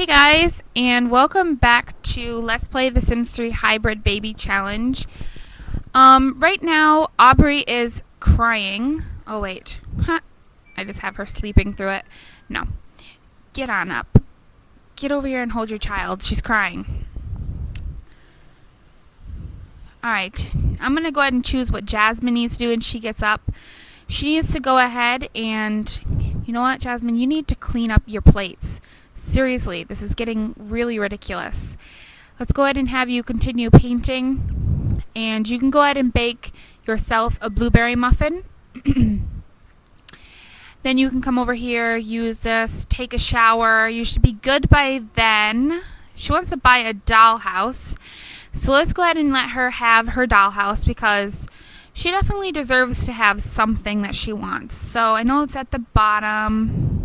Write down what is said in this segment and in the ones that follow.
Hey guys, and welcome back to Let's Play The Sims 3 Hybrid Baby Challenge. Right now, Aubrey is crying. Oh wait, I just have her sleeping through it. No, get on up. Get over here and hold your child. She's crying. Alright, I'm going to go ahead and choose what Jasmine needs to do when she gets up. She needs to go ahead and, you know what, Jasmine, you need to clean up your plates. Seriously, this is getting really ridiculous. Let's go ahead and have you continue painting. And you can go ahead and bake yourself a blueberry muffin. Then you can come over here, use this, take a shower. You should be good by then. She wants to buy a dollhouse. So let's go ahead and let her have her dollhouse because she definitely deserves to have something that she wants. So I know it's at the bottom.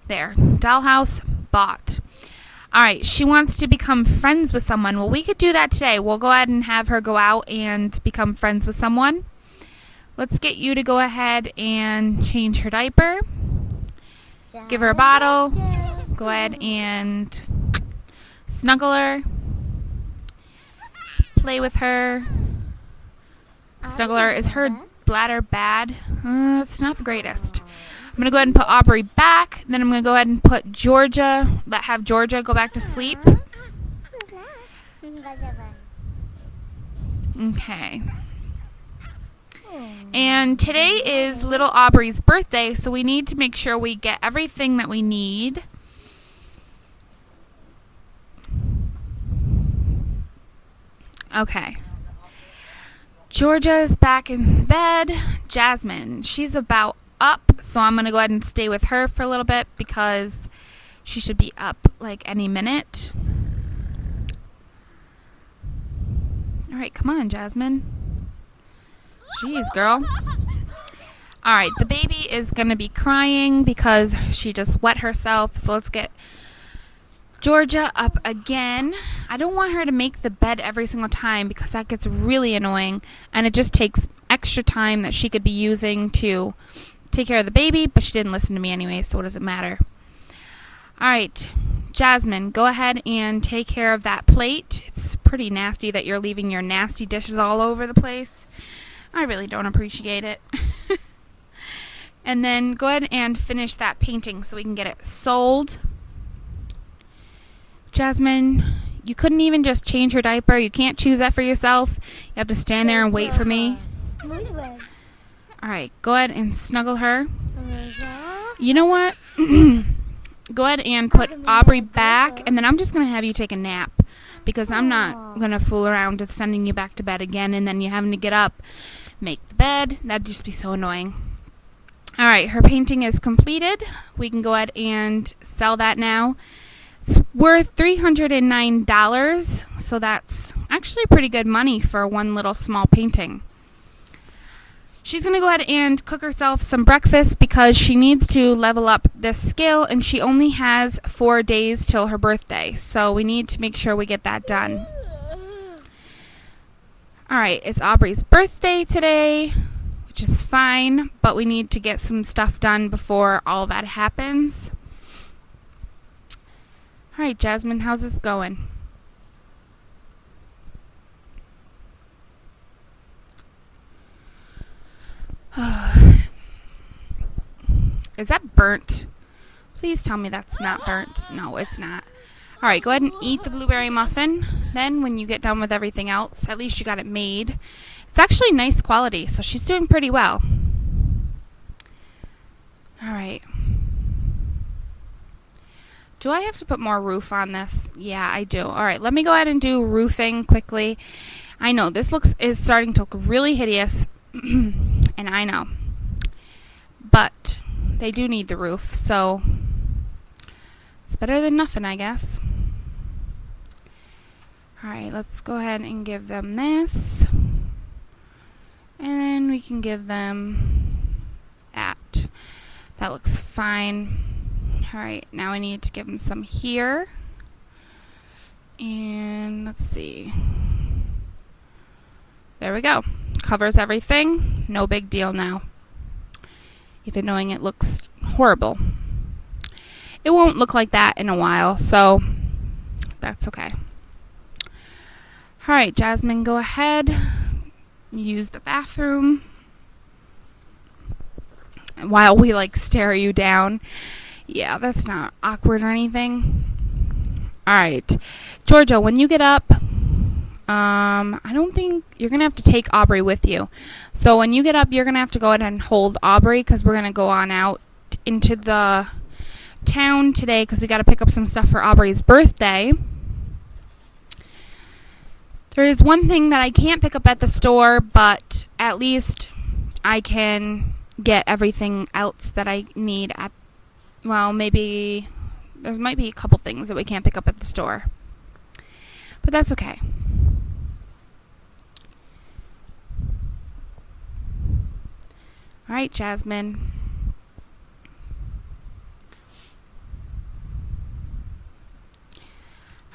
There, dollhouse bought. Alright, she wants to become friends with someone. Well, we could do that today. We'll go ahead and have her go out and become friends with someone. Let's get you to go ahead and change her diaper. Give her a bottle. Go ahead and snuggle her. Play with her. Snuggle her. Is her bladder bad? It's not the greatest. I'm going to go ahead and put Aubrey back. Then I'm going to go ahead and put Georgia, have Georgia go back to sleep. Okay. And today is little Aubrey's birthday, so we need to make sure we get everything that we need. Okay. Georgia is back in bed. Jasmine, she's about up, so I'm going to go ahead and stay with her for a little bit because she should be up like any minute. Alright, come on, Jasmine. Jeez, girl. Alright, the baby is going to be crying because she just wet herself, so let's get Georgia up again. I don't want her to make the bed every single time because that gets really annoying, and it just takes extra time that she could be using to take care of the baby, but she didn't listen to me anyway, so what does it matter? Alright, Jasmine, go ahead and take care of that plate. It's pretty nasty that you're leaving your nasty dishes all over the place. I really don't appreciate it. And then go ahead and finish that painting so we can get it sold. Jasmine, you couldn't even just change her diaper. You can't choose that for yourself. You have to stand there and wait for me. Alright, go ahead and snuggle her. You know what? Go ahead and put Aubrey back, and then I'm just going to have you take a nap because I'm not going to fool around with sending you back to bed again and then you having to get up, make the bed. That'd just be so annoying. Alright, her painting is completed. We can go ahead and sell that now. It's worth $309, so that's actually pretty good money for one little small painting. She's going to go ahead and cook herself some breakfast because she needs to level up this skill, and she only has 4 days till her birthday, so we need to make sure we get that done. Alright, it's Aubrey's birthday today, which is fine, but we need to get some stuff done before all that happens. Alright, Jasmine, how's this going? Is that burnt? Please tell me that's not burnt. No, it's not. Alright, go ahead and eat the blueberry muffin. Then when you get done with everything else, at least you got it made. It's actually nice quality, so she's doing pretty well. Alright. Do I have to put more roof on this? Yeah, I do. Alright, let me go ahead and do roofing quickly. I know, this is starting to look really hideous. And I know. But they do need the roof, so it's better than nothing, I guess. Alright, let's go ahead and give them this. And then we can give them that. That looks fine. Alright, now I need to give them some here. And let's see. There we go. Covers everything. No big deal now. Even knowing it looks horrible. it won't look like that in a while, so that's okay. All right, Jasmine, go ahead. Use the bathroom while we stare you down. Yeah, that's not awkward or anything. All right, Georgia, when you get up, I don't think you're going to have to take Aubrey with you. So when you get up, you're going to have to go ahead and hold Aubrey because we're going to go on out into the town today because we got to pick up some stuff for Aubrey's birthday. There is one thing that I can't pick up at the store, but at least I can get everything else that I need at, well, maybe there might be a couple things that we can't pick up at the store. But that's okay. All right, Jasmine.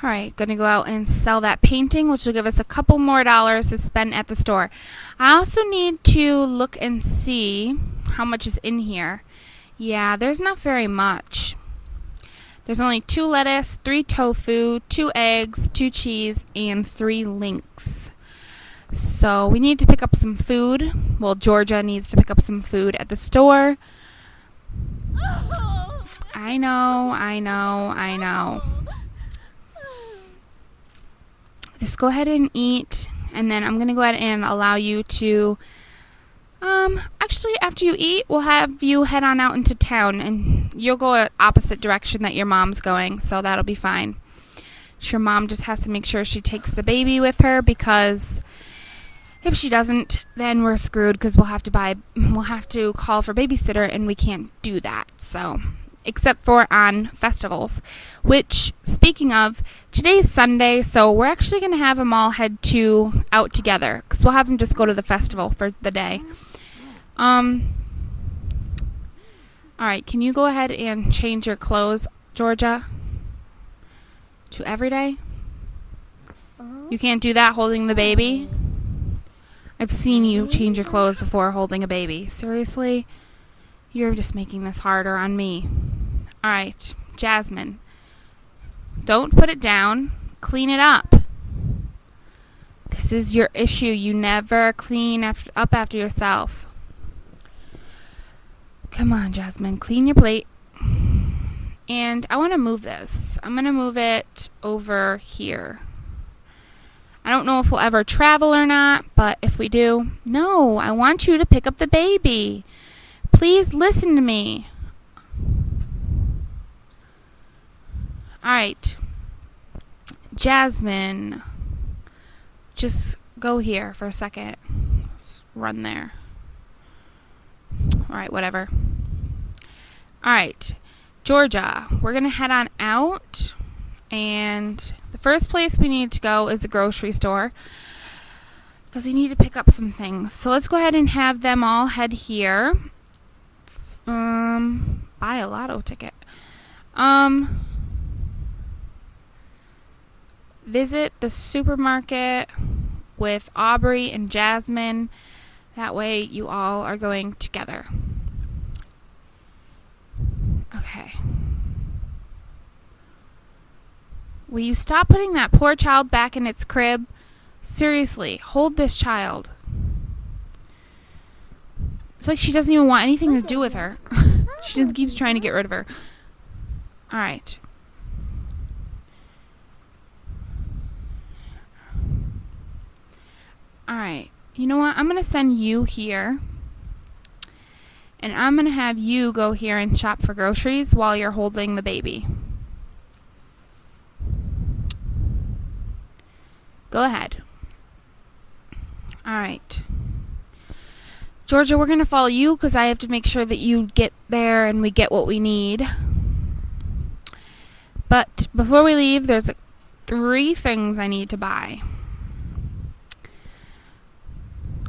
All right, going to go out and sell that painting, which will give us a couple more dollars to spend at the store. I also need to look and see how much is in here. Yeah, there's not very much. There's only 2 lettuce, 3 tofu, 2 eggs, 2 cheese, and 3 links. So we need to pick up some food. Well, Georgia needs to pick up some food at the store. I know. Just go ahead and eat, and then I'm going to go ahead and allow you to, actually, after you eat, we'll have you head on out into town, and you'll go an opposite direction that your mom's going, so that'll be fine. Your mom just has to make sure she takes the baby with her, because if she doesn't, then we're screwed, because we'll have to call for babysitter, and we can't do that, so, except for on festivals, which, speaking of, today's Sunday, so we're actually going to have them all head out together, because we'll have them just go to the festival for the day. Alright, can you go ahead and change your clothes, Georgia, to everyday? You can't do that holding the baby? I've seen you change your clothes before holding a baby. Seriously? You're just making this harder on me. Alright, Jasmine. Don't put it down. Clean it up. This is your issue. You never clean up after yourself. Come on, Jasmine. Clean your plate. And I want to move this. I'm going to move it over here. I don't know if we'll ever travel or not, but if we do, no, I want you to pick up the baby. Please listen to me. Alright. Jasmine. Just go here for a second. Just run there. Alright, whatever. Alright. Georgia, we're going to head on out. And the first place we need to go is the grocery store, because we need to pick up some things. So let's go ahead and have them all head here. Buy a lotto ticket. Visit the supermarket with Aubrey and Jasmine. That way you all are going together. Okay. Will you stop putting that poor child back in its crib? Seriously, hold this child. It's like she doesn't even want anything to do with her. She just keeps trying to get rid of her. Alright. Alright. You know what? I'm going to send you here. And I'm going to have you go here and shop for groceries while you're holding the baby. Go ahead. Alright. Georgia, we're going to follow you because I have to make sure that you get there and we get what we need. But before we leave, there's 3 things I need to buy.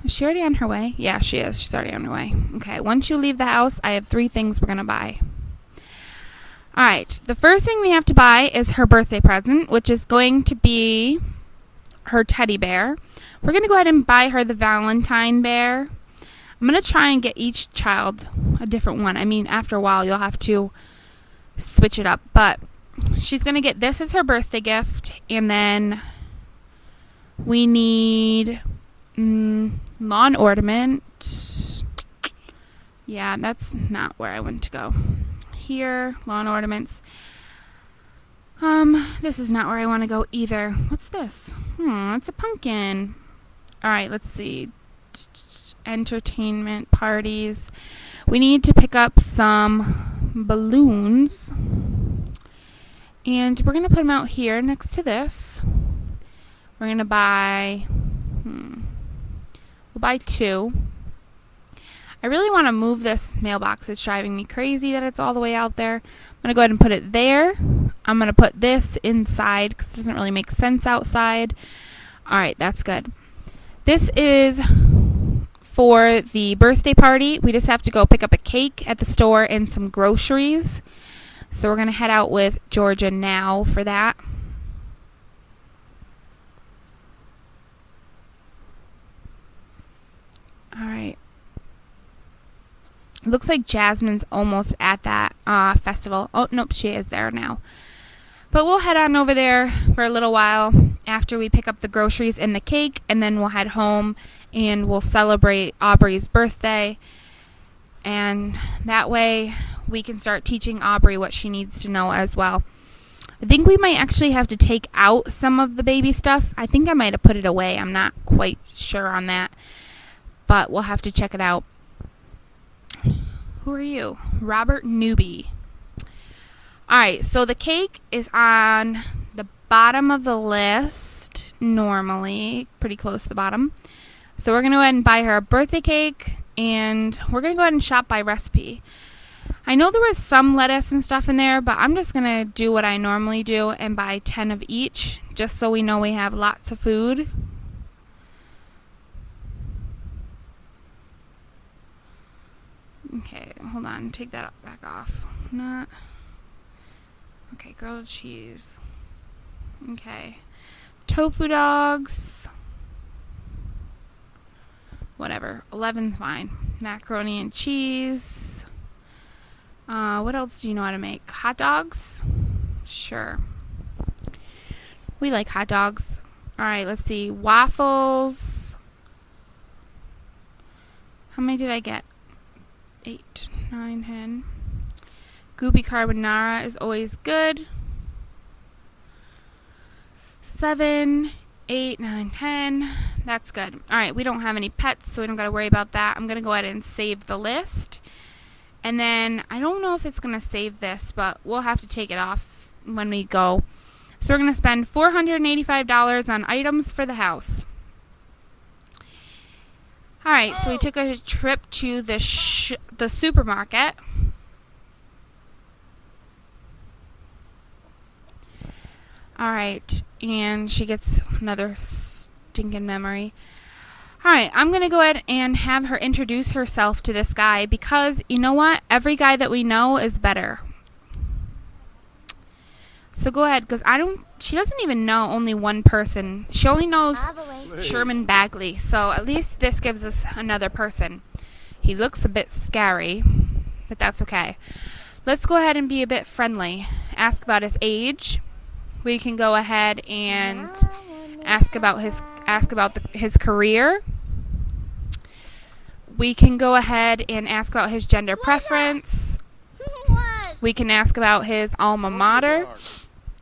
Is she already on her way? Yeah, she is. She's already on her way. Okay, once you leave the house, I have 3 things we're going to buy. Alright, the first thing we have to buy is her birthday present, which is going to be her teddy bear. We're going to go ahead and buy her the Valentine bear. I'm going to try and get each child a different one. I mean, after a while, you'll have to switch it up. But she's going to get this as her birthday gift. And then we need lawn ornament. Yeah, that's not where I want to go. Here, lawn ornaments. This is not where I want to go either. What's this? It's a pumpkin. Alright, let's see. Entertainment, parties. We need to pick up some balloons. And we're going to put them out here next to this. We're going to buy... we'll buy 2. I really want to move this mailbox. It's driving me crazy that it's all the way out there. I'm going to go ahead and put it there. I'm going to put this inside because it doesn't really make sense outside. Alright, that's good. This is for the birthday party. We just have to go pick up a cake at the store and some groceries. So we're going to head out with Georgia now for that. Alright. Looks like Jasmine's almost at that festival. Oh, nope, she is there now. But we'll head on over there for a little while after we pick up the groceries and the cake, and then we'll head home and we'll celebrate Aubrey's birthday. And that way we can start teaching Aubrey what she needs to know as well. I think we might actually have to take out some of the baby stuff. I think I might have put it away. I'm not quite sure on that. But we'll have to check it out. Who are you? Robert Newby. Alright, so the cake is on the bottom of the list normally. Pretty close to the bottom. So we're going to go ahead and buy her a birthday cake. And we're going to go ahead and shop by recipe. I know there was some lettuce and stuff in there, but I'm just going to do what I normally do and buy 10 of each. Just so we know we have lots of food. Okay, hold on. Take that back off. Not. Okay, grilled cheese. Okay. Tofu dogs. Whatever. 11's fine. Macaroni and cheese. What else do you know how to make? Hot dogs? Sure. We like hot dogs. Alright, let's see. Waffles. How many did I get? 8, 9, 10. Goopy carbonara is always good. 7, 8, 9, 10. That's good. Alright, we don't have any pets, so we don't got to worry about that. I'm going to go ahead and save the list. And then, I don't know if it's going to save this, but we'll have to take it off when we go. So we're going to spend $485 on items for the house. Alright, so we took a trip to the supermarket. Alright, and she gets another stinking memory. Alright, I'm going to go ahead and have her introduce herself to this guy because, you know what? Every guy that we know is better. So go ahead, because she doesn't even know only one person. She only knows Sherman Bagley. So at least this gives us another person. He looks a bit scary, but that's okay. Let's go ahead and be a bit friendly. Ask about his age. We can go ahead and ask about his career. We can go ahead and ask about his gender preference. We can ask about his alma mater.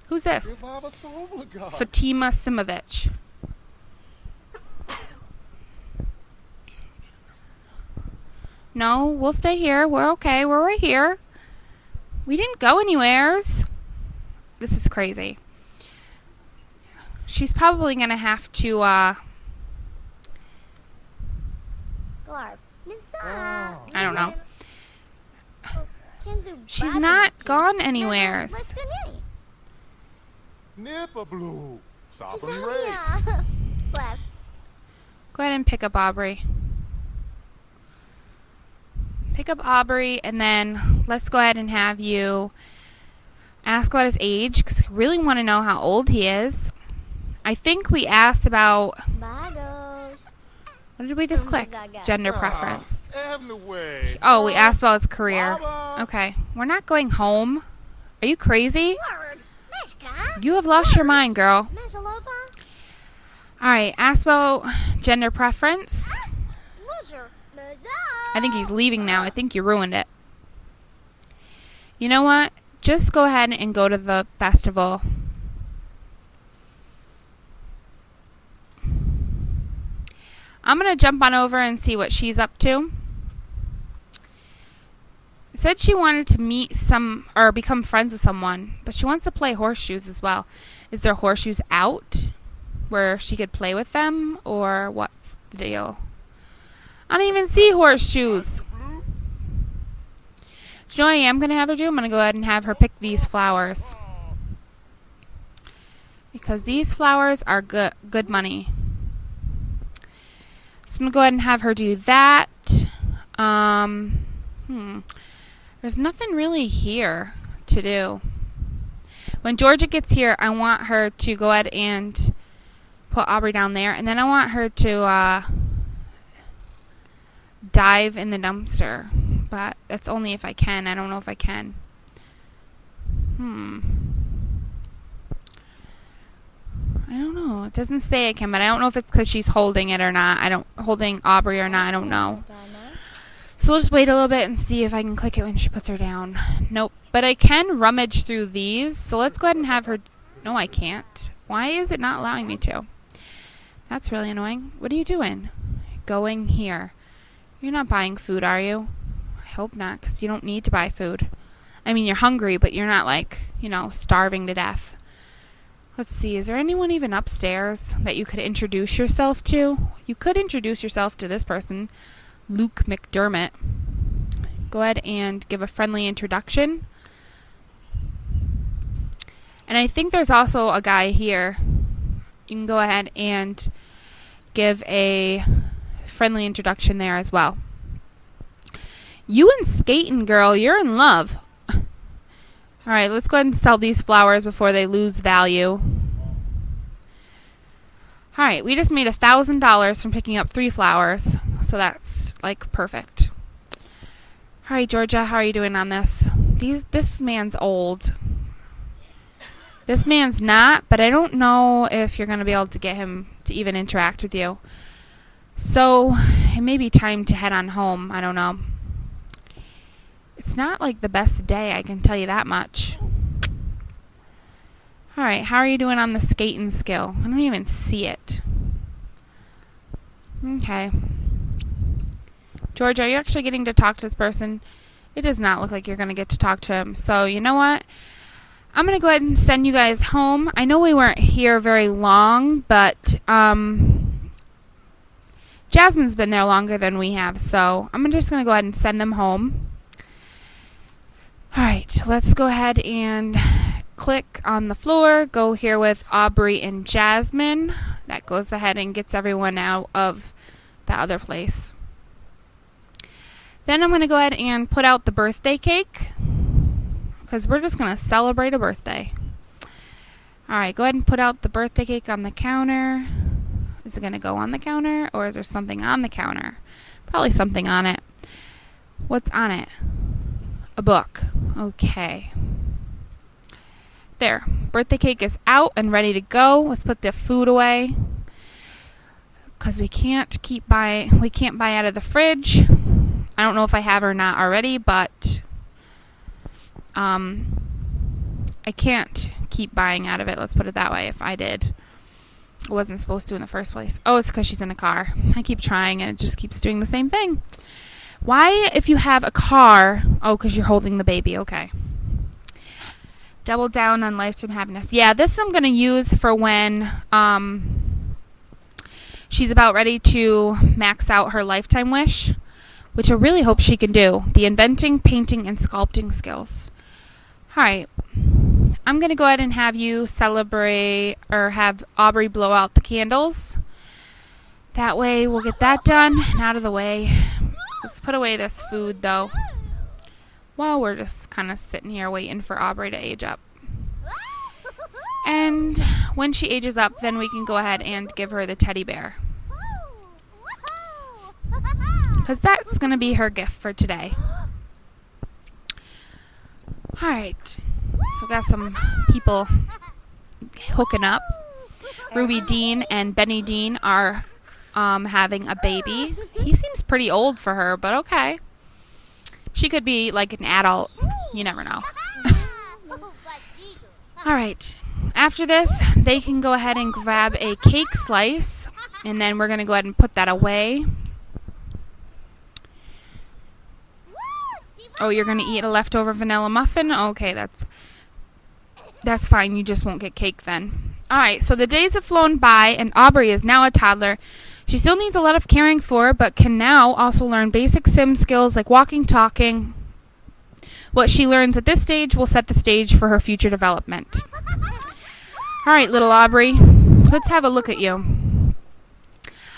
Who's this? Fatima Simovic. No, we'll stay here. We're okay. We're right here. We didn't go anywheres. This is crazy. She's probably going to have to, I don't know. She's not gone anywhere. Go ahead and pick up Aubrey. Pick up Aubrey, and then let's go ahead and have you ask about his age, because I really want to know how old he is. I think we asked about... What did we just click? Gender preference. Oh, we asked about his career. Okay. We're not going home. Are you crazy? You have lost your mind, girl. Alright, ask about gender preference. I think he's leaving now. I think you ruined it. You know what? Just go ahead and go to the festival. I'm going to jump on over and see what she's up to. Said she wanted to meet or become friends with someone, but she wants to play horseshoes as well. Is there horseshoes out where she could play with them, or what's the deal? I don't even see horseshoes. Do you know what I am going to have her do? I'm going to go ahead and have her pick these flowers. Because these flowers are good money. So I'm going to go ahead and have her do that. There's nothing really here to do. When Georgia gets here, I want her to go ahead and put Aubrey down there. And then I want her to dive in the dumpster. But that's only if I can. I don't know if I can. I don't know. It doesn't say I can, but I don't know if it's because she's holding it or not. Holding Aubrey or not. I don't know. So we'll just wait a little bit and see if I can click it when she puts her down. Nope. But I can rummage through these. So let's go ahead and have her... No, I can't. Why is it not allowing me to? That's really annoying. What are you doing? Going here. You're not buying food, are you? I hope not, because you don't need to buy food. I mean, you're hungry, but you're not like, starving to death. Let's see. Is there anyone even upstairs that you could introduce yourself to? You could introduce yourself to this person. Luke McDermott. Go ahead and give a friendly introduction. And I think there's also a guy here. You can go ahead and give a friendly introduction there as well. You and skating, girl. You're in love. Alright, let's go ahead and sell these flowers before they lose value. Alright, we just made $1,000 from picking up 3 flowers. So that's, perfect. Alright, Georgia, how are you doing on this? This man's old. This man's not, but I don't know if you're going to be able to get him to even interact with you. So, it may be time to head on home. I don't know. It's not, the best day, I can tell you that much. Alright, how are you doing on the skating skill? I don't even see it. Okay. George, are you actually getting to talk to this person? It does not look like you're going to get to talk to him. So, you know what? I'm going to go ahead and send you guys home. I know we weren't here very long, but Jasmine's been there longer than we have. So, I'm just going to go ahead and send them home. Alright, let's go ahead and click on the floor. Go here with Aubrey and Jasmine. That goes ahead and gets everyone out of the other place. Then I'm going to go ahead and put out the birthday cake, because we're just going to celebrate a birthday. Alright, go ahead and put out the birthday cake on the counter. Is it going to go on the counter, or is there something on the counter? Probably something on it. What's on it? A book. Okay. There. Birthday cake is out and ready to go. Let's put the food away, because we can't buy out of the fridge. I don't know if I have or not already, but I can't keep buying out of it. Let's put it that way. If I did, I wasn't supposed to in the first place. Oh, it's because she's in a car. I keep trying and it just keeps doing the same thing. Why, if you have a car? Oh, because you're holding the baby. Okay. Double down on lifetime happiness. Yeah, this I'm going to use for when she's about ready to max out her lifetime wish, which I really hope she can do. The inventing, painting, and sculpting skills. Alright. I'm going to go ahead and have you celebrate, or have Aubrey blow out the candles. That way we'll get that done and out of the way. Let's put away this food, though, while we're just kind of sitting here waiting for Aubrey to age up. And when she ages up, then we can go ahead and give her the teddy bear, because that's going to be her gift for today. Alright, So we got some people hooking up. Ruby Dean and Benny Dean are having a baby. He seems pretty old for her, but okay. She could be like an adult. You never know. All right. After this, they can go ahead and grab a cake slice, and then we're going to go ahead and put that away. Oh, you're going to eat a leftover vanilla muffin? Okay, that's fine. You just won't get cake then. All right, so the days have flown by, and Aubrey is now a toddler. She still needs a lot of caring for, but can now also learn basic sim skills like walking, talking. What she learns at this stage will set the stage for her future development. All right, little Aubrey, let's have a look at you.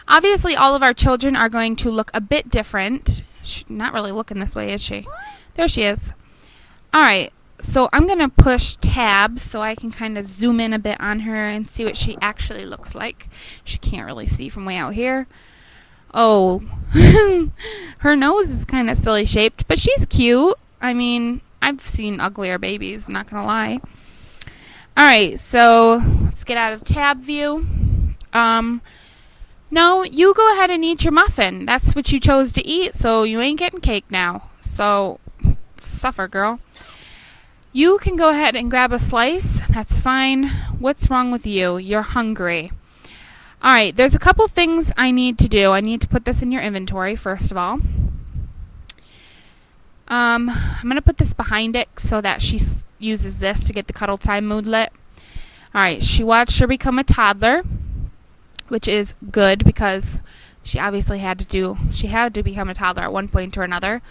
Obviously, all of our children are going to look a bit different. She's not really looking this way, is she? There she is. All right. So I'm going to push tab so I can kind of zoom in a bit on her and see what she actually looks like. She can't really see from way out here. Oh, her nose is kind of silly shaped, but she's cute. I mean, I've seen uglier babies, not going to lie. All right, so let's get out of tab view. No, you go ahead and eat your muffin. That's what you chose to eat, so you ain't getting cake now. So suffer, girl. You can go ahead and grab a slice. That's fine. What's wrong with you? You're hungry. All right, there's a couple things I need to do. I need to put this in your inventory, first of all. I'm going to put this behind it so that she uses this to get the cuddle time mood lit. All right, she watched her become a toddler, which is good because she obviously had to become a toddler at one point or another.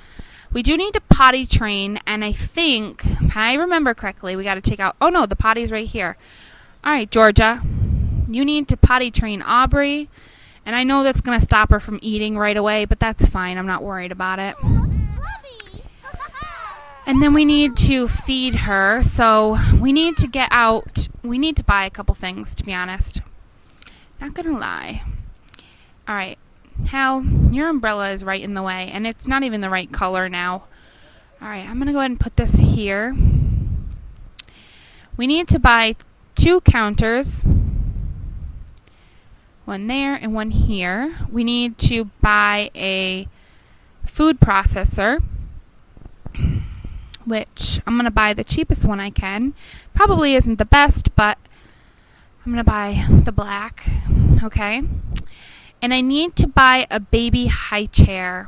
We do need to potty train, and I think, if I remember correctly, we got to take out, oh no, the potty's right here. All right, Georgia, you need to potty train Aubrey, and I know that's going to stop her from eating right away, but that's fine. I'm not worried about it. And then we need to feed her, so we need to get out. We need to buy a couple things, to be honest. Not going to lie. All right. Hal, your umbrella is right in the way, and it's not even the right color now. All right, I'm going to go ahead and put this here. We need to buy 2 counters. One there and one here. We need to buy a food processor, which I'm going to buy the cheapest one I can. Probably isn't the best, but I'm going to buy the black. Okay. And I need to buy a baby high chair.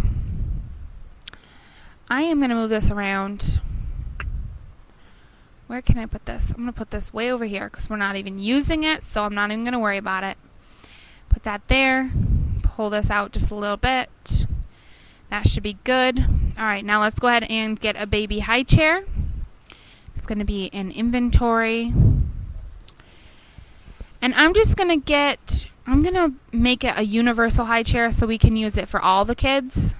I am going to move this around. Where can I put this? I'm going to put this way over here because we're not even using it, so I'm not even going to worry about it. Put that there. Pull this out just a little bit. That should be good. All right, now let's go ahead and get a baby high chair. It's going to be in inventory. And I'm going to make it a universal high chair so we can use it for all the kids.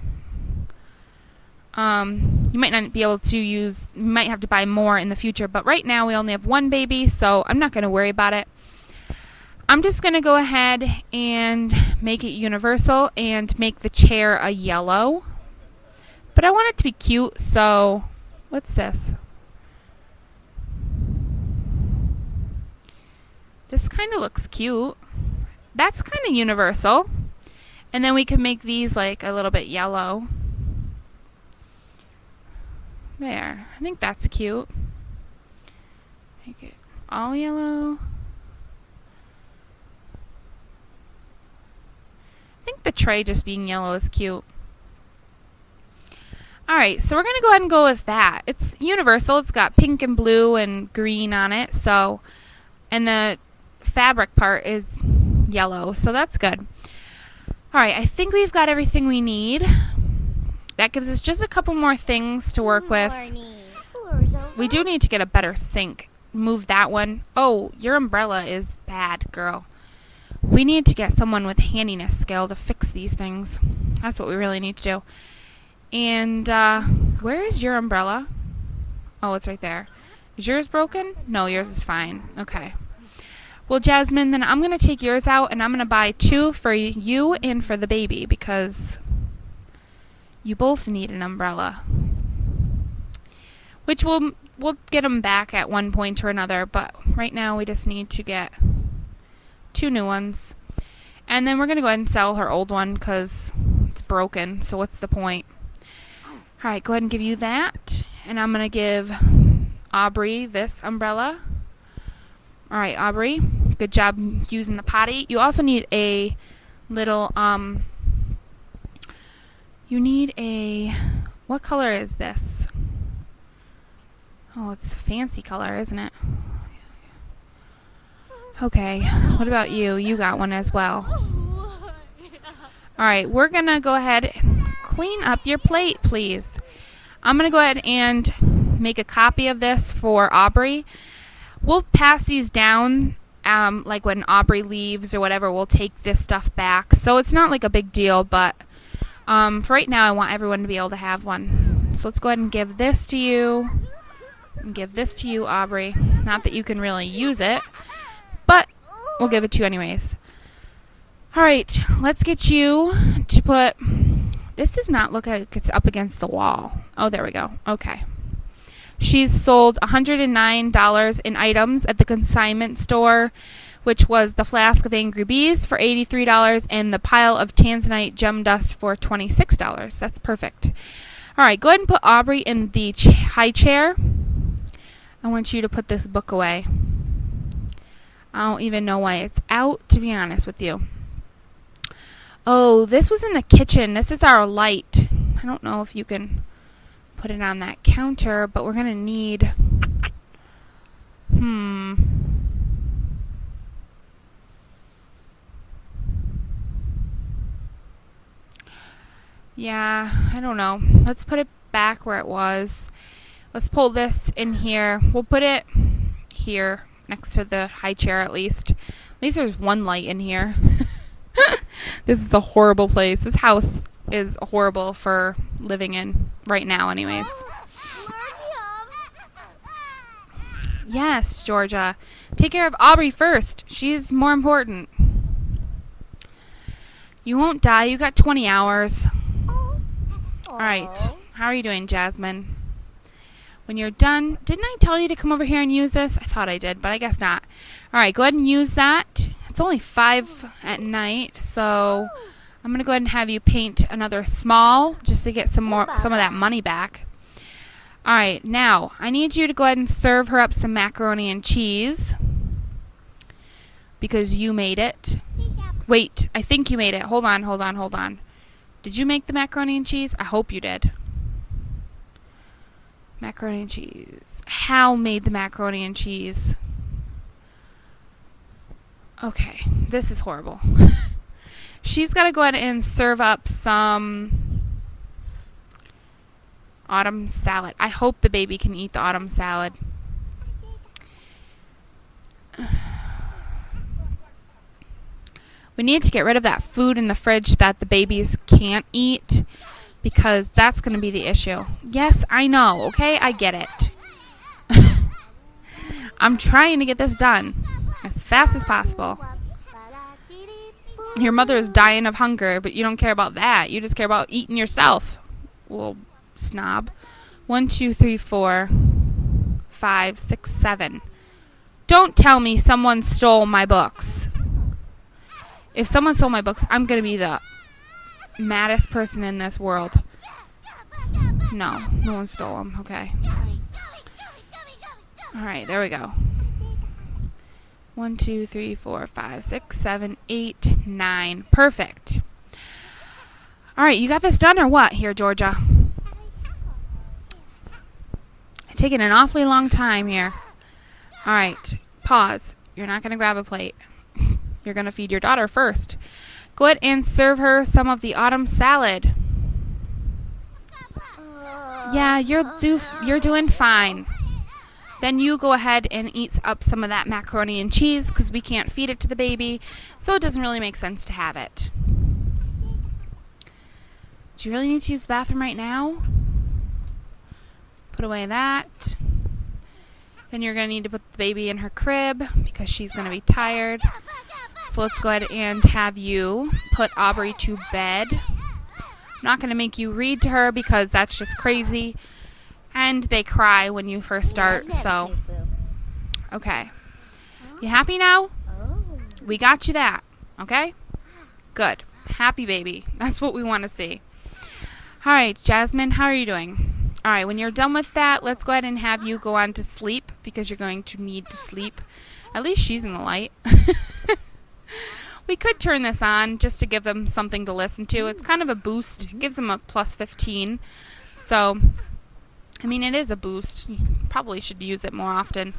You might not be able to you might have to buy more in the future, but right now we only have one baby, so I'm not going to worry about it. I'm just going to go ahead and make it universal and make the chair a yellow. But I want it to be cute, so what's this? This kind of looks cute. That's kind of universal. And then we can make these like a little bit yellow. There. I think that's cute. Make it all yellow. I think the tray just being yellow is cute. Alright, so we're going to go ahead and go with that. It's universal. It's got pink and blue and green on it. So, and the fabric part is yellow, so that's good. Alright, I think we've got everything we need. That gives us just a couple more things to work with. We do need to get a better sink. Move that one. Oh, your umbrella is bad, girl. We need to get someone with handiness skill to fix these things. That's what we really need to do. And where is your umbrella? Oh, it's right there. Is yours broken? No, yours is fine. Okay. Well, Jasmine, then I'm going to take yours out, and I'm going to buy 2 for you and for the baby because you both need an umbrella. Which will we'll get them back at one point or another, but right now we just need to get 2 new ones. And then we're going to go ahead and sell her old one because it's broken, so what's the point? Alright, go ahead and give you that. And I'm going to give Aubrey this umbrella. Alright, Aubrey, good job using the potty. You also need a little, you need a, what color is this? Oh, it's a fancy color, isn't it? Okay, what about you? You got one as well. Alright, we're going to go ahead and clean up your plate, please. I'm going to go ahead and make a copy of this for Aubrey. We'll pass these down, like when Aubrey leaves or whatever, we'll take this stuff back. So it's not like a big deal, but for right now I want everyone to be able to have one. So let's go ahead and give this to you. And give this to you, Aubrey. Not that you can really use it, but we'll give it to you anyways. Alright, let's get you to put... This does not look like it's up against the wall. Oh, there we go. Okay. She's sold $109 in items at the consignment store, which was the flask of Angry Bees for $83 and the pile of Tanzanite gem dust for $26. That's perfect. Alright, go ahead and put Aubrey in the high chair. I want you to put this book away. I don't even know why it's out, to be honest with you. Oh, this was in the kitchen. This is our light. I don't know if you can put it on that counter, but we're going to need... Yeah, I don't know. Let's put it back where it was. Let's pull this in here. We'll put it here next to the high chair at least. At least there's one light in here. This is a horrible place. This house is horrible for living in right now anyways. Yes, Georgia. Take care of Aubrey first. She's more important. You won't die. You got 20 hours. Alright. How are you doing, Jasmine? When you're done, didn't I tell you to come over here and use this? I thought I did, but I guess not. Alright, go ahead and use that. It's only 5 at night, so I'm going to go ahead and have you paint another small just to get some of that money back. Alright, now, I need you to go ahead and serve her up some macaroni and cheese because you made it. Wait, I think you made it. Hold on. Did you make the macaroni and cheese? I hope you did. Macaroni and cheese. Hal made the macaroni and cheese. Okay, this is horrible. She's got to go ahead and serve up some autumn salad. I hope the baby can eat the autumn salad. We need to get rid of that food in the fridge that the babies can't eat because that's going to be the issue. Yes, I know, okay? I get it. I'm trying to get this done as fast as possible. Your mother is dying of hunger, but you don't care about that. You just care about eating yourself. Little snob. 1, 2, 3, 4, 5, 6, 7. Don't tell me someone stole my books. If someone stole my books, I'm going to be the maddest person in this world. No one stole them. Okay. Alright, there we go. 1, 2, 3, 4, 5, 6, 7, 8, 9. Perfect. Alright, you got this done or what here, Georgia? It's taking an awfully long time here. Alright, pause. You're not going to grab a plate. You're going to feed your daughter first. Go ahead and serve her some of the autumn salad. Yeah, you're doing fine. Then you go ahead and eat up some of that macaroni and cheese because we can't feed it to the baby, so it doesn't really make sense to have it. Do you really need to use the bathroom right now? Put away that. Then you're going to need to put the baby in her crib because she's going to be tired. So let's go ahead and have you put Aubrey to bed. I'm not going to make you read to her because that's just crazy. And they cry when you first start, so. Okay. You happy now? We got you that. Okay? Good. Happy baby. That's what we want to see. All right, Jasmine, how are you doing? All right, when you're done with that, let's go ahead and have you go on to sleep because you're going to need to sleep. At least she's in the light. We could turn this on just to give them something to listen to. It's kind of a boost. It gives them a plus 15. So, I mean, it is a boost. You probably should use it more often.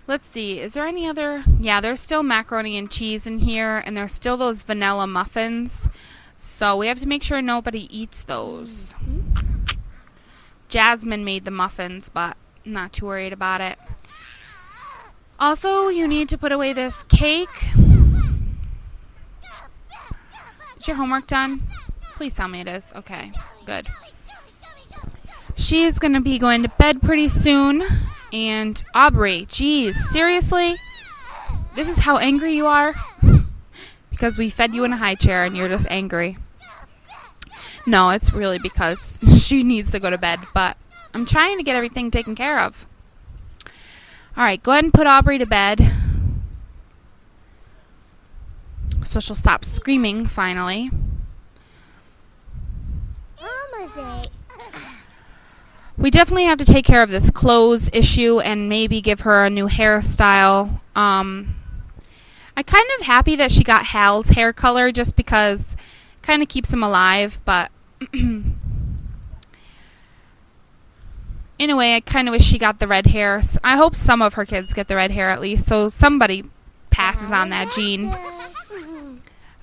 Let's see. Is there any other? Yeah, there's still macaroni and cheese in here, and there's still those vanilla muffins. So we have to make sure nobody eats those. Jasmine made the muffins, but I'm not too worried about it. Also, you need to put away this cake. Is your homework done? Please tell me it is. Okay, good. She's going to be going to bed pretty soon. And Aubrey, geez, seriously? This is how angry you are? Because we fed you in a high chair and you're just angry. No, it's really because she needs to go to bed. But I'm trying to get everything taken care of. All right, go ahead and put Aubrey to bed. So she'll stop screaming, finally. We definitely have to take care of this clothes issue and maybe give her a new hairstyle. I'm kind of happy that she got Hal's hair color just because it kind of keeps him alive, but in a way, I kind of wish she got the red hair. I hope some of her kids get the red hair at least, so somebody passes on that gene.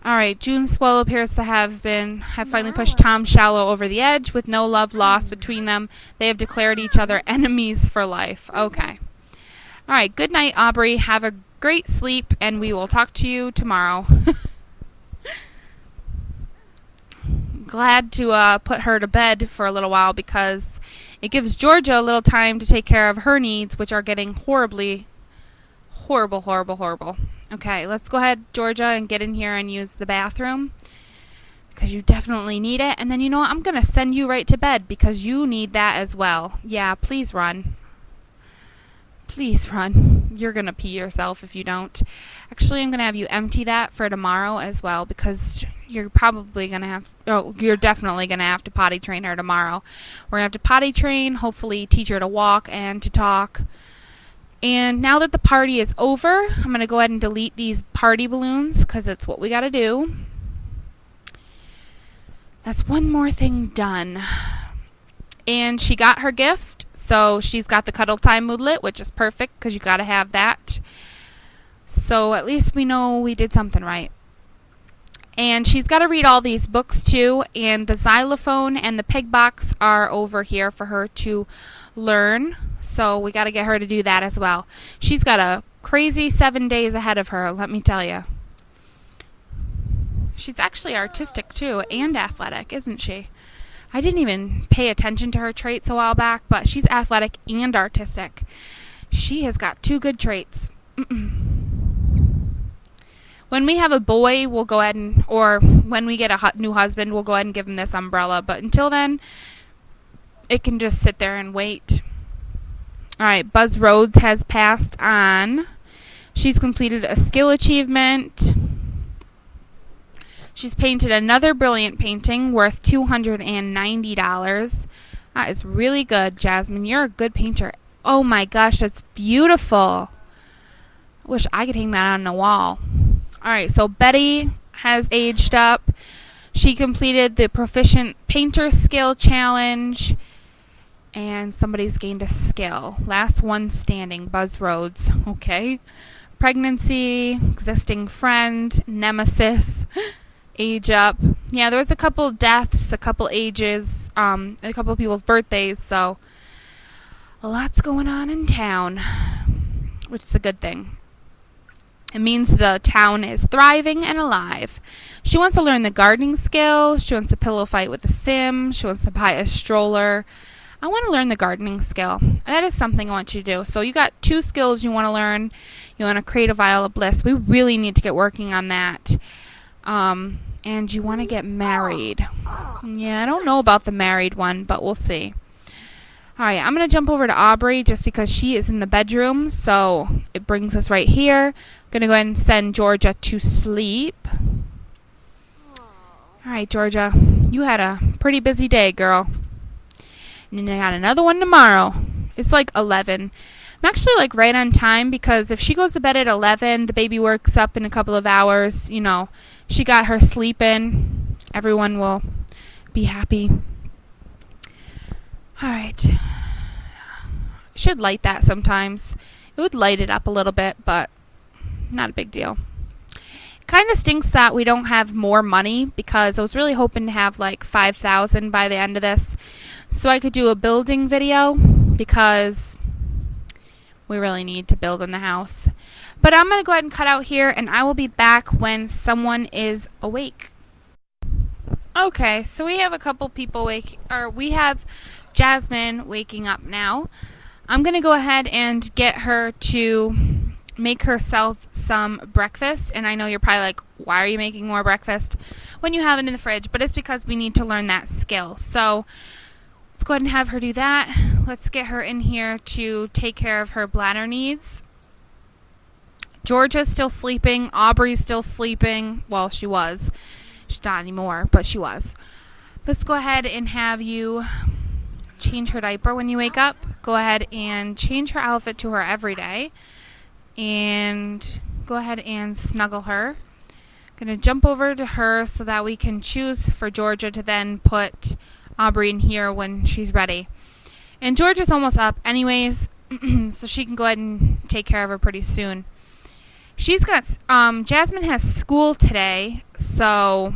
All right, June Swallow appears to have finally pushed Tom Shallow over the edge with no love lost between them. They have declared each other enemies for life. Okay. All right, good night, Aubrey. Have a great sleep, and we will talk to you tomorrow. Glad to put her to bed for a little while because it gives Georgia a little time to take care of her needs, which are getting horrible. Okay, let's go ahead, Georgia, and get in here and use the bathroom because you definitely need it. And then, you know what? I'm going to send you right to bed because you need that as well. Yeah, please run. Please run. You're going to pee yourself if you don't. Actually, I'm going to have you empty that for tomorrow as well because you're probably going to have, you're definitely going to have to potty train her tomorrow. We're going to have to potty train, hopefully teach her to walk and to talk. And now that the party is over, I'm going to go ahead and delete these party balloons because it's what we got to do. That's one more thing done. And she got her gift, so she's got the Cuddle Time moodlet, which is perfect because you got to have that. So at least we know we did something right. And she's got to read all these books too, and the xylophone and the pig box are over here for her to learn. So we got to get her to do that as well. She's got a crazy 7 days ahead of her, let me tell you. She's actually artistic too and athletic, isn't she? I didn't even pay attention to her traits a while back, but she's athletic and artistic. She has got two good traits. When we have a boy, we'll go ahead and, or when we get a new husband, we'll go ahead and give him this umbrella. But until then, it can just sit there and wait. All right, Buzz Rhodes has passed on. She's completed a skill achievement. She's painted another brilliant painting worth $290. That is really good, Jasmine. You're a good painter. Oh my gosh, that's beautiful. I wish I could hang that on the wall. All right, so Betty has aged up. She completed the Proficient Painter Skill Challenge. And somebody's gained a skill. Last one standing, Buzz Rhodes. Okay. Pregnancy, existing friend, nemesis, age up. Yeah, there was a couple deaths, a couple ages, a couple people's birthdays, so a lot's going on in town, which is a good thing. It means the town is thriving and alive. She wants to learn the gardening skill. She wants to pillow fight with a sim. She wants to buy a stroller. I want to learn the gardening skill. That is something I want you to do. So you got 2 skills you want to learn. You want to create a vial of bliss. We really need to get working on that. And you want to get married. Yeah, I don't know about the married one, but we'll see. Alright, I'm going to jump over to Aubrey just because she is in the bedroom, so it brings us right here. I'm going to go ahead and send Georgia to sleep. Alright, Georgia, you had a pretty busy day, girl. And then I got another one tomorrow. It's like 11. I'm actually like right on time because if she goes to bed at 11, the baby works up in a couple of hours. You know, she got her sleep in. Everyone will be happy. Alright. Should light that sometimes. It would light it up a little bit, but not a big deal. Kind of stinks that we don't have more money because I was really hoping to have like 5,000 by the end of this so I could do a building video because we really need to build in the house. But I'm going to go ahead and cut out here and I will be back when someone is awake. Okay, so we have a couple people we have Jasmine waking up now. I'm going to go ahead and get her to make herself some breakfast. And I know you're probably like, why are you making more breakfast when you have it in the fridge? But it's because we need to learn that skill. So let's go ahead and have her do that. Let's get her in here to take care of her bladder needs. Georgia's still sleeping. Aubrey's still sleeping. Well, she was. She's not anymore, but she was. Let's go ahead and have you change her diaper when you wake up. Go ahead and change her outfit to her every day. And go ahead and snuggle her. Going to jump over to her so that we can choose for Georgia to then put Aubrey in here when she's ready. And Georgia's almost up anyways, so she can go ahead and take care of her pretty soon. She's got, Jasmine has school today, so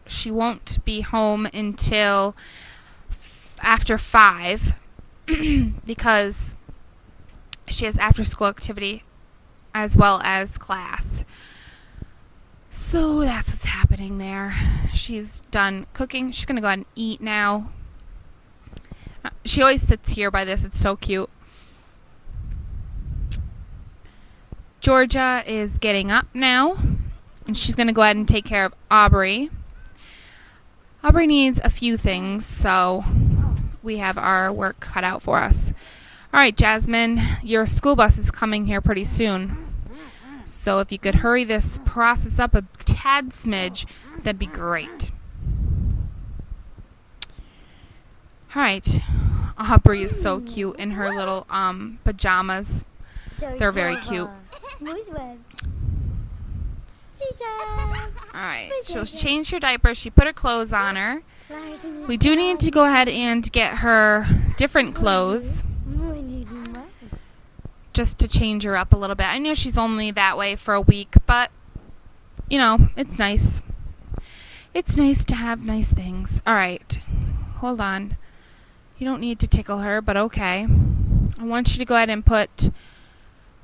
she won't be home until after 5 because she has after school activity as well as class. So that's what's happening there. She's done cooking. She's going to go ahead and eat now. She always sits here by this. It's so cute. Georgia is getting up now, and she's going to go ahead and take care of Aubrey. Aubrey needs a few things, so we have our work cut out for us. All right, Jasmine, your school bus is coming here pretty soon. So if you could hurry this process up a tad smidge, that'd be great. All right. Aubrey is so cute in her little pajamas. They're very cute. Alright, so she changed her diaper. She put her clothes on her. We do need to go ahead and get her different clothes just to change her up a little bit. I know she's only that way for a week, but, you know, it's nice. It's nice to have nice things. Alright, hold on. You don't need to tickle her, but okay. I want you to go ahead and put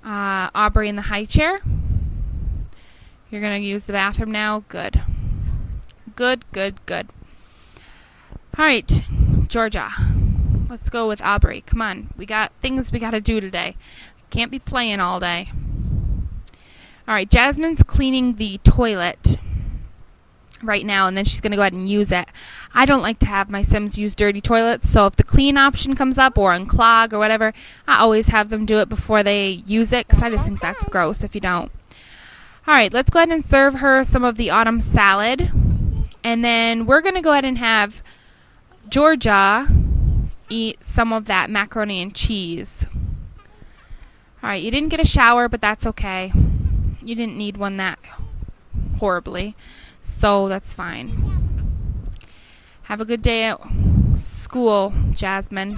Aubrey in the high chair. You're going to use the bathroom now. Good. Good, good, good. All right, Georgia. Let's go with Aubrey. Come on. We got things we got to do today. Can't be playing all day. All right, Jasmine's cleaning the toilet right now, and then she's going to go ahead and use it. I don't like to have my Sims use dirty toilets, so if the clean option comes up or unclog or whatever, I always have them do it before they use it because I just think that's gross if you don't. All right, let's go ahead and serve her some of the autumn salad, and then we're going to go ahead and have Georgia eat some of that macaroni and cheese. All right, you didn't get a shower, but that's okay. You didn't need one that horribly. So that's fine. Have a good day at school, Jasmine.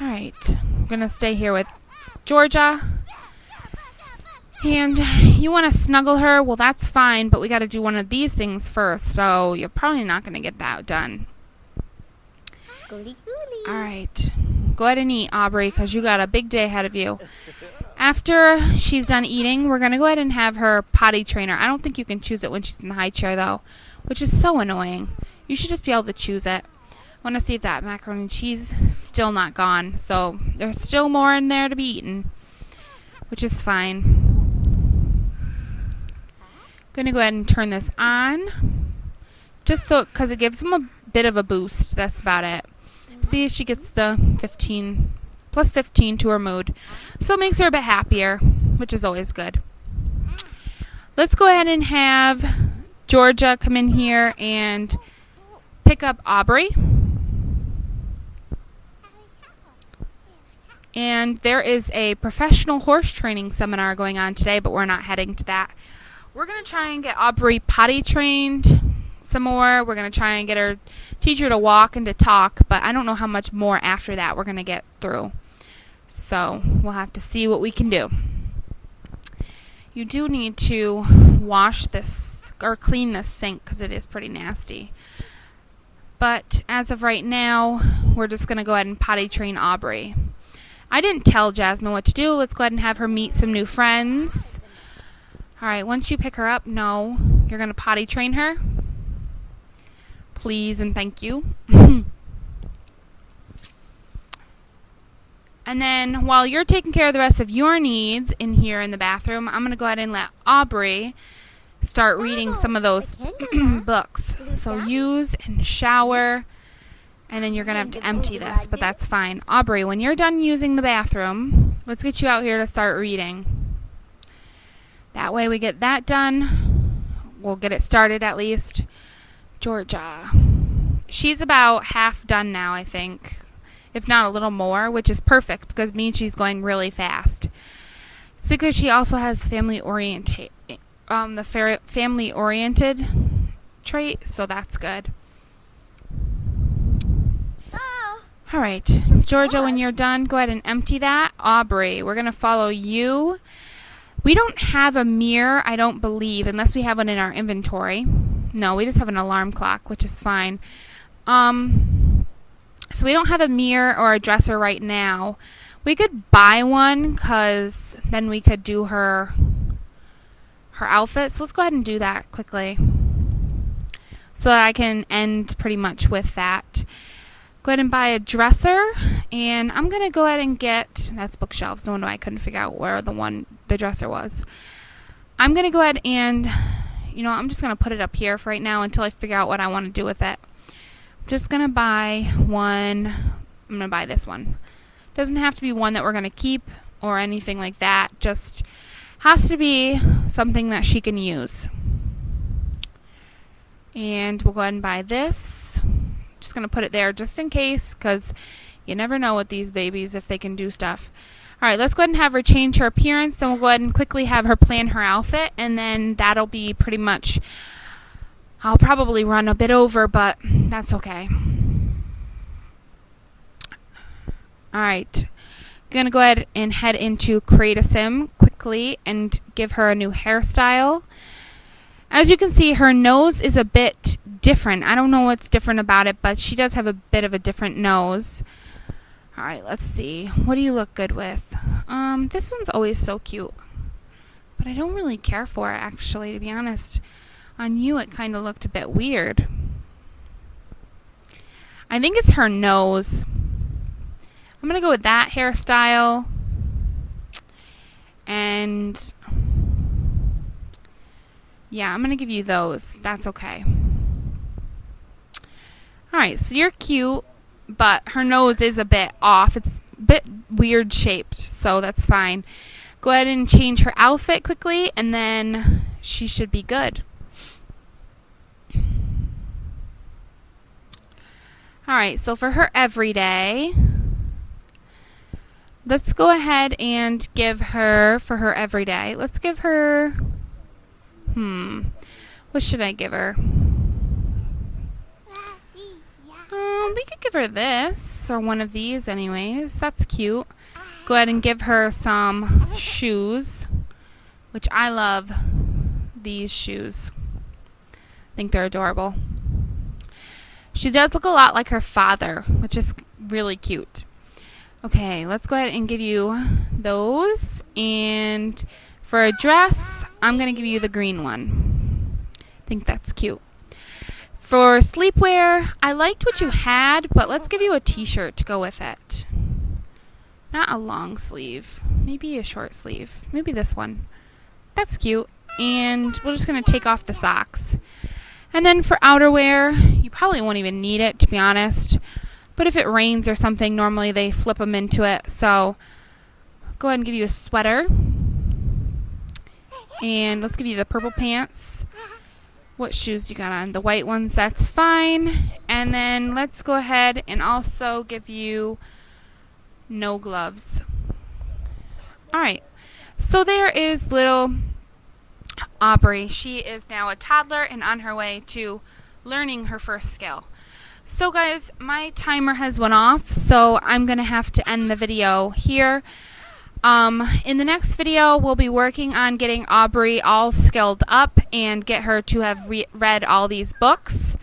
All right. I'm going to stay here with Georgia. And you want to snuggle her? Well, that's fine, but we got to do one of these things first. So you're probably not going to get that done. All right. Go ahead and eat, Aubrey, because you got a big day ahead of you. After she's done eating, we're going to go ahead and have her potty trainer. I don't think you can choose it when she's in the high chair, though, which is so annoying. You should just be able to choose it. I want to see if that macaroni and cheese is still not gone. So there's still more in there to be eaten, which is fine. Going to go ahead and turn this on, just so because it gives them a bit of a boost. That's about it. See, she gets the 15, plus 15 to her mood. So it makes her a bit happier, which is always good. Let's go ahead and have Georgia come in here and pick up Aubrey. And there is a professional horse training seminar going on today, but we're not heading to that. We're going to try and get Aubrey potty trained some more. We're going to try and get her teacher to walk and to talk, but I don't know how much more after that we're going to get through. So we'll have to see what we can do. You do need to wash this or clean this sink because it is pretty nasty. But as of right now, we're just going to go ahead and potty train Aubrey. I didn't tell Jasmine what to do. Let's go ahead and have her meet some new friends. All right, once you pick her up, no, you're going to potty train her. Please and thank you. And then while you're taking care of the rest of your needs in here in the bathroom, I'm going to go ahead and let Aubrey start reading some of those books. So use and shower. And then you're going to have to empty this, but that's fine. Aubrey, when you're done using the bathroom, let's get you out here to start reading. That way we get that done. We'll get it started at least. Georgia. She's about half done now, I think. If not a little more, which is perfect because it means she's going really fast. It's because she also has family-oriented trait, so that's good. All right, Georgia, when you're done, go ahead and empty that. Aubrey, we're going to follow you. We don't have a mirror, I don't believe, unless we have one in our inventory. No, we just have an alarm clock, which is fine. So we don't have a mirror or a dresser right now. We could buy one because then we could do her outfit. So let's go ahead and do that quickly so that I can end pretty much with that. Go ahead and buy a dresser, and I'm going to go ahead and get, that's bookshelves, no wonder I couldn't figure out where the dresser was. I'm going to go ahead and, I'm just going to put it up here for right now until I figure out what I want to do with it. I'm just going to buy one, I'm going to buy this one. Doesn't have to be one that we're going to keep or anything like that, just has to be something that she can use. And we'll go ahead and buy this. Just going to put it there just in case because you never know with these babies if they can do stuff. All right, let's go ahead and have her change her appearance. Then we'll go ahead and quickly have her plan her outfit, and then that'll be pretty much, I'll probably run a bit over, but that's okay. All right, going to go ahead and head into Create a Sim quickly and give her a new hairstyle. As you can see, her nose is a bit different. I don't know what's different about it, but she does have a bit of a different nose. All right, let's see. What do you look good with? This one's always so cute, but I don't really care for it, actually, to be honest. On you, it kind of looked a bit weird. I think it's her nose. I'm going to go with that hairstyle. And yeah, I'm going to give you those. That's okay. Alright, so you're cute, but her nose is a bit off. It's a bit weird shaped, so that's fine. Go ahead and change her outfit quickly, and then she should be good. Alright, so for her everyday, let's go ahead and give her, for her everyday, let's give her, what should I give her? We could give her this, or one of these anyways. That's cute. Go ahead and give her some shoes, which I love these shoes. I think they're adorable. She does look a lot like her father, which is really cute. Okay, let's go ahead and give you those. And for a dress, I'm going to give you the green one. I think that's cute. For sleepwear, I liked what you had, but let's give you a t-shirt to go with it. Not a long sleeve. Maybe a short sleeve. Maybe this one. That's cute. And we're just going to take off the socks. And then for outerwear, you probably won't even need it, to be honest. But if it rains or something, normally they flip them into it. So go ahead and give you a sweater. And let's give you the purple pants. What shoes you got on? The white ones, that's fine. And then let's go ahead and also give you no gloves. Alright, so there is little Aubrey. She is now a toddler and on her way to learning her first skill. So guys, my timer has went off, so I'm going to have to end the video here. In the next video, we'll be working on getting Aubrey all skilled up and get her to have read all these books.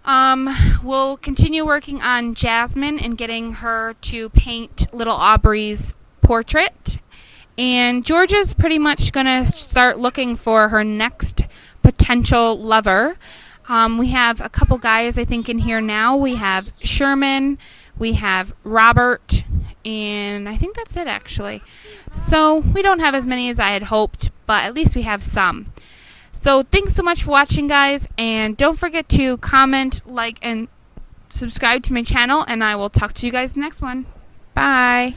We'll continue working on Jasmine and getting her to paint little Aubrey's portrait. And Georgia's pretty much going to start looking for her next potential lover. We have a couple guys, I think, in here now. We have Sherman, we have Robert, and I think that's it, actually. So we don't have as many as I had hoped, but at least we have some. So thanks so much for watching, guys, and don't forget to comment, like, and subscribe to my channel, and I will talk to you guys next one. Bye.